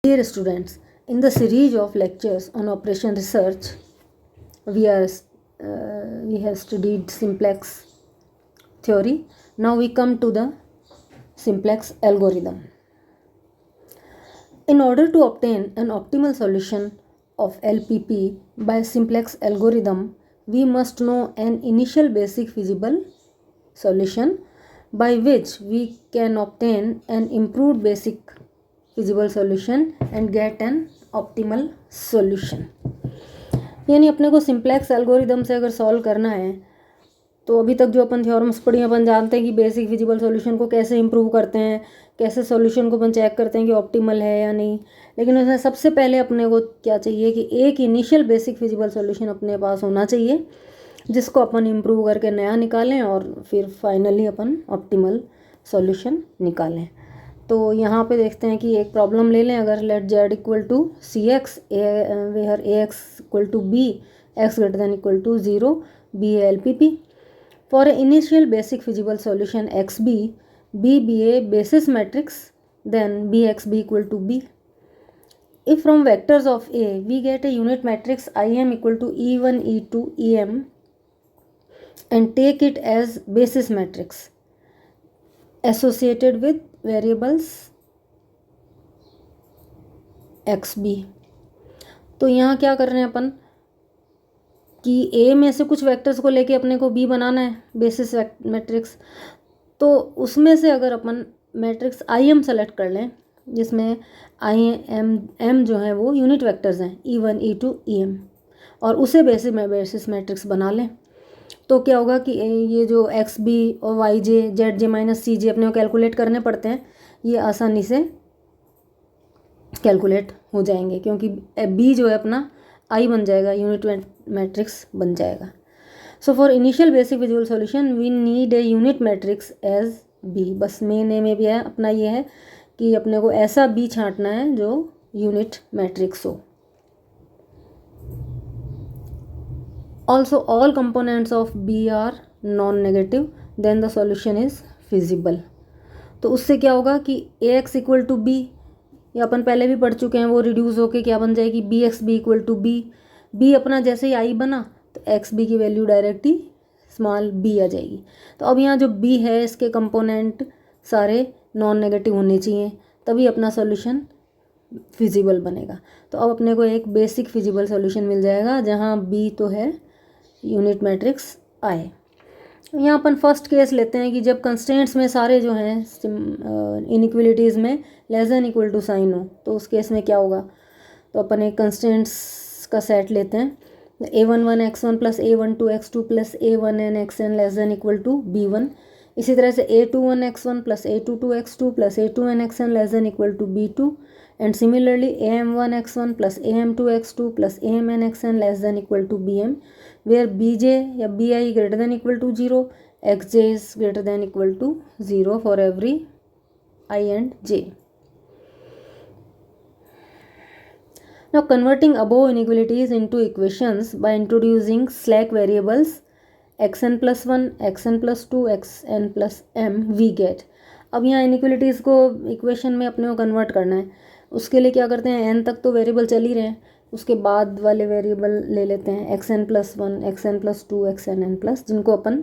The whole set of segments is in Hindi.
Dear students, in the series of lectures on operation research, we have studied simplex theory. Now we come to the simplex algorithm. In order to obtain an optimal solution of LPP by simplex algorithm, we must know an initial basic feasible solution by which we can obtain an improved basic feasible solution and get an optimal solution. यानी अपने को सिंप्लेक्स एल्गोरिदम से अगर सॉल्व करना है तो अभी तक जो अपन थ्योरम्स पढ़ी अपन जानते हैं कि बेसिक फिजिबल सॉल्यूशन को कैसे इंप्रूव करते हैं, कैसे सॉल्यूशन को अपन चेक करते हैं कि ऑप्टिमल है या नहीं। लेकिन उसमें सबसे पहले अपने को क्या चाहिए कि एक इनिशियल बेसिक फिजिबल सॉल्यूशन अपने पास होना चाहिए जिसको अपन इम्प्रूव करके नया निकालें और फिर फाइनली अपन ऑप्टिमल सॉल्यूशन निकालें। तो यहाँ पे देखते हैं कि एक प्रॉब्लम ले लें। अगर let Z equal to C X where A X equal to B X greater than equal to 0 be a L P P for a initial basic feasible solution X B B a basis matrix then B X B equal to B. If from vectors of A we get a unit matrix I M equal to E1 E2 EM and take it as basis matrix associated with variables xb। तो यहाँ क्या कर रहे हैं अपन कि a में से कुछ वेक्टर्स को लेके अपने को b बनाना है बेसिस मैट्रिक्स। तो उसमें से अगर अपन मैट्रिक्स im सेलेक्ट कर लें जिसमें m जो है वो यूनिट वेक्टर्स हैं E1 E2 EM और उसे बेसिस मैट्रिक्स बना लें तो क्या होगा कि ये जो एक्स बी और वाई जे जेड जे माइनस सी जे अपने को कैलकुलेट करने पड़ते हैं, ये आसानी से कैलकुलेट हो जाएंगे क्योंकि बी जो है अपना आई बन जाएगा, यूनिट मैट्रिक्स बन जाएगा। So for initial basic feasible solution we need a unit matrix as B. बस मेन ए में भी है अपना ये है कि अपने को ऐसा बी छांटना है जो यूनिट मैट्रिक्स हो। Also all components of B are non-negative then the solution is feasible। तो उससे क्या होगा कि ax इक्वल टू बी, ये अपन पहले भी पढ़ चुके हैं, वो रिड्यूस होके क्या बन जाएगी bx b equal to B. B अपना जैसे ही आई बना तो एक्स बी की वैल्यू डायरेक्ट ही स्मॉल b आ जाएगी। तो अब यहाँ जो b है इसके कंपोनेंट सारे नॉन नेगेटिव होने चाहिए तभी अपना सॉल्यूशन फिजिबल बनेगा। तो अब अपने को एक बेसिक फिजिबल सॉल्यूशन मिल जाएगा जहाँ b तो है यूनिट मैट्रिक्स आए। यहाँ अपन फर्स्ट केस लेते हैं कि जब कंस्ट्रेंट्स में सारे जो हैं इनइक्वलिटीज़ में less than equal to sign हो तो उस केस में क्या होगा। तो अपन एक कंस्ट्रेंट्स का सेट लेते हैं A11 x1 plus A12 x2 plus A1n xn less than equal to B1। इसी तरह से A21 x1 plus A22 x2 plus A2n xn less than equal to B2 and similarly AM1 x1 plus AM2 x2 plus AMN xn less than equal to BM where bj या bi greater than equal to 0, xj is greater than equal to 0 for every I and j. Now converting above inequalities into equations by introducing slack variables xn plus 1, xn plus 2, xn plus m we get। अब यहाँ inequalities को इक्वेशन में अपने को कन्वर्ट करना है। उसके लिए क्या करते हैं n तक तो वेरिएबल चल ही रहे हैं, उसके बाद वाले वेरिएबल ले लेते हैं xn plus 1, xn plus 2, xn n plus, जिनको अपन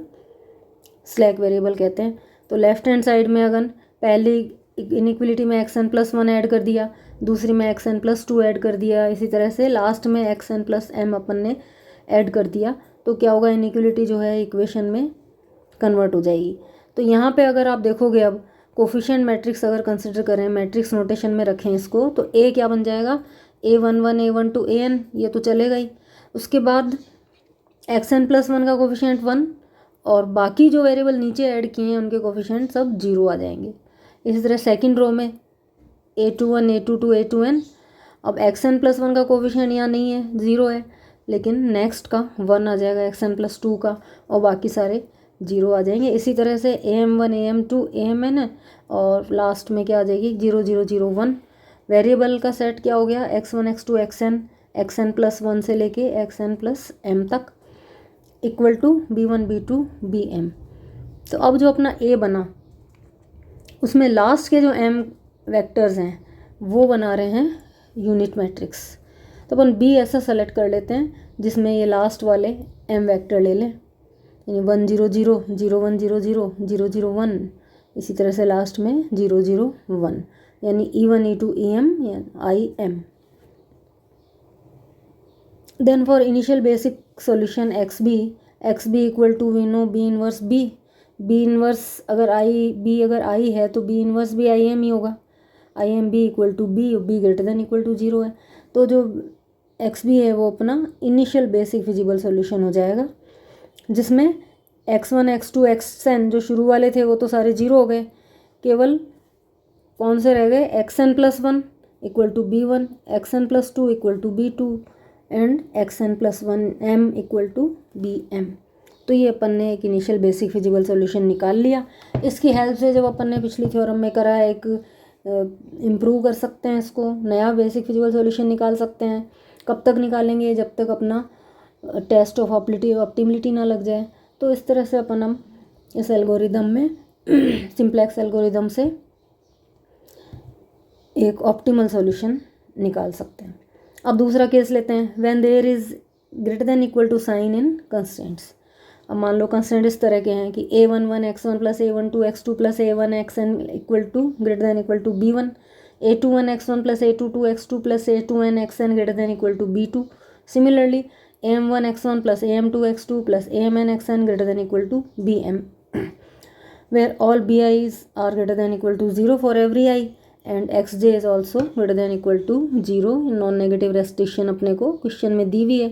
स्लैक वेरिएबल कहते हैं। तो लेफ्ट हैंड साइड में अगर पहली इनइक्वलिटी में xn प्लस 1 ऐड कर दिया, दूसरी में xn प्लस 2 ऐड कर दिया, इसी तरह से लास्ट में xn प्लस m अपन ने ऐड कर दिया तो क्या होगा इनइक्वलिटी जो है इक्वेशन में कन्वर्ट हो जाएगी। तो यहाँ पे अगर आप देखोगे अब कोफिशिएंट मैट्रिक्स अगर कंसिडर करें, मैट्रिक्स नोटेशन में रखें इसको, तो ए क्या बन जाएगा A11 A12 AN, ये तो चलेगा ही। उसके बाद xn प्लस 1 का कोफिशिएंट 1 और बाकी जो वेरिएबल नीचे ऐड किए हैं उनके कोफिशिएंट सब 0 आ जाएंगे। इसी तरह सेकंड रो में A21 A22 A2n। अब xn प्लस 1 का कोफिशिएंट यहाँ नहीं है, 0 है, लेकिन नेक्स्ट का 1 आ जाएगा xn प्लस 2 का और बाकी सारे 0 आ जाएंगे। इसी तरह से AM1 AM2 AMN है और लास्ट में क्या आ जाएगी 0 0 0 1। वेरिएबल का सेट क्या हो गया x1 x2 xn प्लस 1 से लेके xn प्लस m तक equal to B1 B2 BM। तो अब जो अपना A बना उसमें लास्ट के जो m वेक्टर्स हैं वो बना रहे हैं यूनिट मैट्रिक्स। तो अपन बी ऐसा सेलेक्ट कर लेते हैं जिसमें ये लास्ट वाले एम वेक्टर ले लें, यानी 1 0 0 0 1 0 0 0 0 1, इसी तरह से लास्ट में 0 0 1, यानी E1 E2 EM या IM। Then for initial basic solution X B equal to we know B inverse B inverse अगर आई है तो बी इनवर्स भी आई एम ही होगा, I M B equal to B greater than equal to 0 है। तो जो एक्स बी है वो अपना इनिशियल बेसिक फिजिबल सॉल्यूशन हो जाएगा, जिसमें x1 x2 xn जो शुरू वाले थे वो तो सारे 0 हो गए, केवल कौन से रह गए, xn+1 equal to b1, xn+2 equal to b2 and xn+1m equal to bm। तो ये अपन ने एक इनिशियल बेसिक फिजिबल सॉल्यूशन निकाल लिया। इसकी हेल्प से जब अपन ने पिछली थ्योरम में करा है एक इम्प्रूव कर सकते हैं, इसको नया बेसिक फिजिबल सॉल्यूशन निकाल सकते हैं। कब तक निकालेंगे, जब तक अपना टेस्ट ऑफ ऑप्टिमिलिटी ना लग जाए। तो इस तरह से अपन हम इस एल्गोरिदम में सिंप्लेक्स एल्गोरिदम से एक ऑप्टिमल सॉल्यूशन निकाल सकते हैं। अब दूसरा केस लेते हैं, when there is greater than equal to sign in constraints. अब मान लो कंस्ट्रेंट इस तरह के हैं कि a11 x1 plus a12 x2 plus a1 xn equal to greater than equal to b1, a21 x1 plus a22 x2 plus a2n xn greater than equal to b2। Similarly am1 x1 plus am2 x2 plus amn xn greater than equal to bm, where all bi's are greater than equal to 0 for every I and xj is also greater than equal to 0। Non negative restriction अपने को क्वेश्चन में दी हुई है,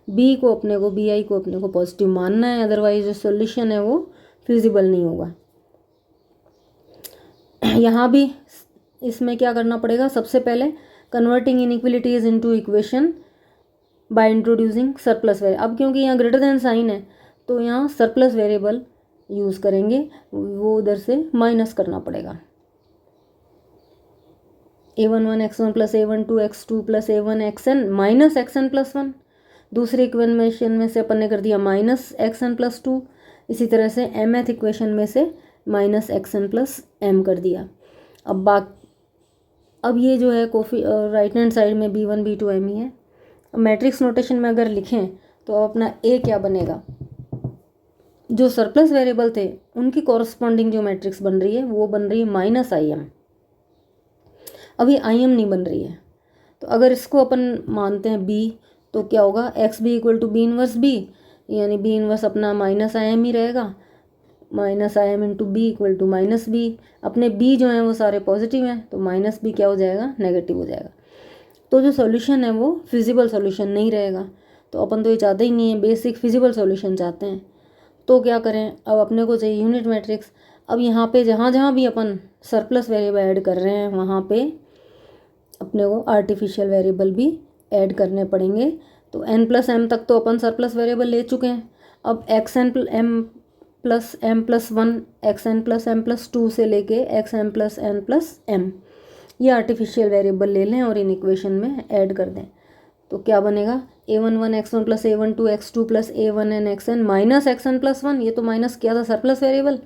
b को अपने को bi को अपने को पॉजिटिव मानना है, अदरवाइज जो सोल्यूशन है वो फिजिबल नहीं होगा। यहाँ भी इसमें क्या करना पड़ेगा, सबसे पहले converting inequalities into equation by introducing surplus variable. अब क्योंकि यहाँ ग्रेटर देन साइन है तो यहाँ सरप्लस वेरिएबल यूज़ करेंगे, वो उधर से माइनस करना पड़ेगा। a11 x1 plus a12 x2 plus a1 xn minus xn+1। दूसरे इक्वेशन में से अपन ने कर दिया माइनस xn+2, इसी तरह से mth इक्वेशन में से माइनस xn+m कर दिया। अब ये जो है राइट हैंड साइड में b1 b2 m ही है। मैट्रिक्स नोटेशन में अगर लिखें तो अपना ए क्या बनेगा, जो सरप्लस वेरिएबल थे उनकी कॉरस्पॉन्डिंग जो मैट्रिक्स बन रही है वो बन रही है माइनस आई एम। अभी आई एम नहीं बन रही है, तो अगर इसको अपन मानते हैं बी तो क्या होगा, X B equal to B inverse B, यानी बी इनवर्स अपना माइनस आई एम ही रहेगा, minus I M into B equal to minus B. अपने बी जो हैं वो सारे पॉजिटिव हैं तो माइनस बी क्या हो जाएगा, नेगेटिव हो जाएगा। तो जो सॉल्यूशन है वो फिजिबल सॉल्यूशन नहीं रहेगा। तो अपन तो ये चाहते ही नहीं है, बेसिक फिजिबल सॉल्यूशन चाहते हैं। तो क्या करें, अब अपने को चाहिए यूनिट मैट्रिक्स। अब यहाँ पे जहाँ जहाँ भी अपन सरप्लस वेरिएबल ऐड कर रहे हैं वहाँ पे अपने को आर्टिफिशियल वेरिएबल भी ऐड करने पड़ेंगे। तो n+m तक तो अपन सरप्लस वेरिएबल ले चुके हैं। अब xn+m+m+1 xn+m+2 से लेके xm+n+m ये आर्टिफिशियल वेरिएबल ले लें और इन इक्वेशन में ऐड कर दें। तो क्या बनेगा, a11 x1 plus a12 x2 plus a1n xn minus xn+1, ये तो माइनस किया था सरप्लस वेरिएबल,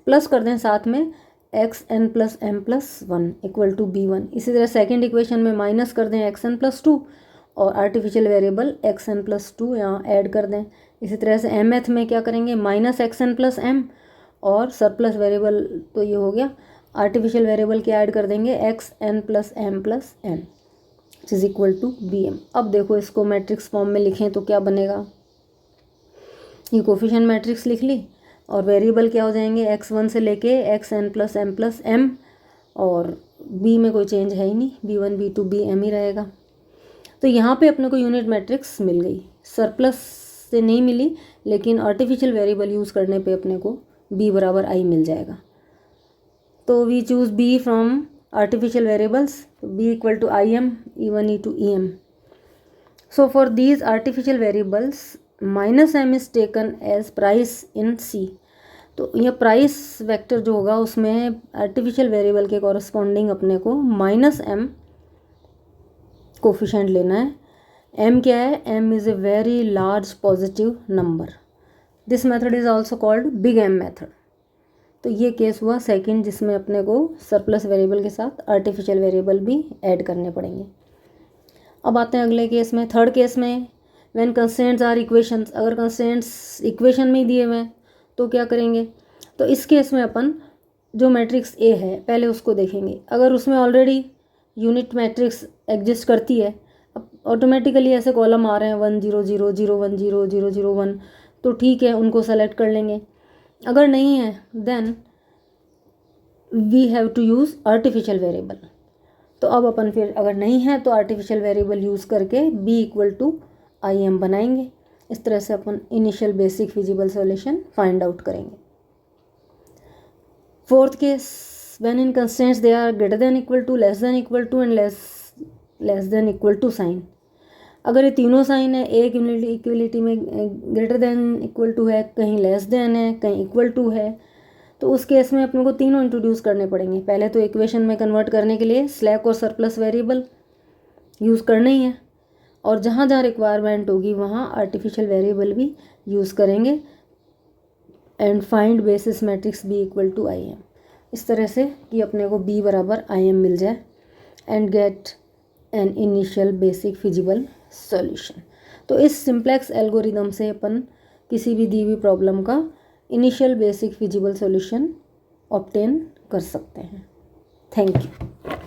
प्लस कर दें साथ में xn+m+1 इक्वल टू b1। इसी तरह सेकेंड इक्वेशन में माइनस कर दें xn+2 और आर्टिफिशियल वेरिएबल xn+2 यहाँ ऐड कर दें। इसी तरह से mth में क्या करेंगे, माइनस xn+m और सरप्लस वेरिएबल तो ये हो गया, आर्टिफिशियल वेरिएबल क्या ऐड कर देंगे, xn+m+n is equal to bm। अब देखो इसको मैट्रिक्स फॉर्म में लिखें तो क्या बनेगा, ये कोफिशिएंट मैट्रिक्स लिख ली और वेरिएबल क्या हो जाएंगे, x1 से लेके xn+m+m और b में कोई चेंज है ही नहीं, b1 b2 bm ही रहेगा। तो यहाँ पे अपने को यूनिट मैट्रिक्स मिल गई, सरप्लस से नहीं मिली लेकिन आर्टिफिशियल वेरिएबल यूज़ करने पे अपने को b बराबर i मिल जाएगा। तो we choose b from artificial variables, b equal to im e1 e2 em। so for these artificial variables minus m is taken as price in c। तो यह प्राइस वेक्टर जो होगा उसमें आर्टिफिशियल वेरिएबल के कॉरस्पॉन्डिंग अपने को माइनस m कोफिशिएंट लेना है। m क्या है, m is a very large positive number. This method is also called big m method. तो ये केस हुआ सेकंड, जिसमें अपने को सरप्लस वेरिएबल के साथ आर्टिफिशियल वेरिएबल भी ऐड करने पड़ेंगे। अब आते हैं अगले केस में, थर्ड केस में, व्हेन कंस्ट्रेंट्स आर इक्वेशंस, अगर कंस्ट्रेंट्स इक्वेशन में ही दिए हुए हैं तो क्या करेंगे, तो इस केस में अपन जो मैट्रिक्स ए है पहले उसको देखेंगे। अगर उसमें ऑलरेडी यूनिट मैट्रिक्स एग्जिस्ट करती है, अब ऑटोमेटिकली ऐसे कॉलम आ रहे हैं 1 0 0 0 1 0 0 0 1, तो ठीक है उनको सेलेक्ट कर लेंगे। अगर नहीं है then we have to use artificial variable. तो अब अपन फिर अगर नहीं है तो आर्टिफिशियल वेरिएबल यूज़ करके b equal to I M बनाएंगे। इस तरह से अपन initial basic feasible solution find out करेंगे। Fourth case, when in constraints they are greater than equal to, less than equal to and less than equal to sign. अगर ये तीनों साइन है, एक इक्वलिटी में ग्रेटर देन इक्वल टू है, कहीं लेस देन है, कहीं इक्वल टू है, तो उस केस में अपने को तीनों इंट्रोड्यूस करने पड़ेंगे। पहले तो इक्वेशन में कन्वर्ट करने के लिए स्लैक और सरप्लस वेरिएबल यूज़ करना ही है, और जहाँ जहाँ रिक्वायरमेंट होगी वहाँ आर्टिफिशियल वेरिएबल भी यूज़ करेंगे। And find basis matrix B equal to I M, इस तरह से कि अपने को बी बराबर आई एम मिल जाए and get an initial basic feasible solution. तो इस सिंप्लेक्स एल्गोरिदम से अपन किसी भी दी हुई प्रॉब्लम का initial basic feasible solution obtain कर सकते हैं। Thank you.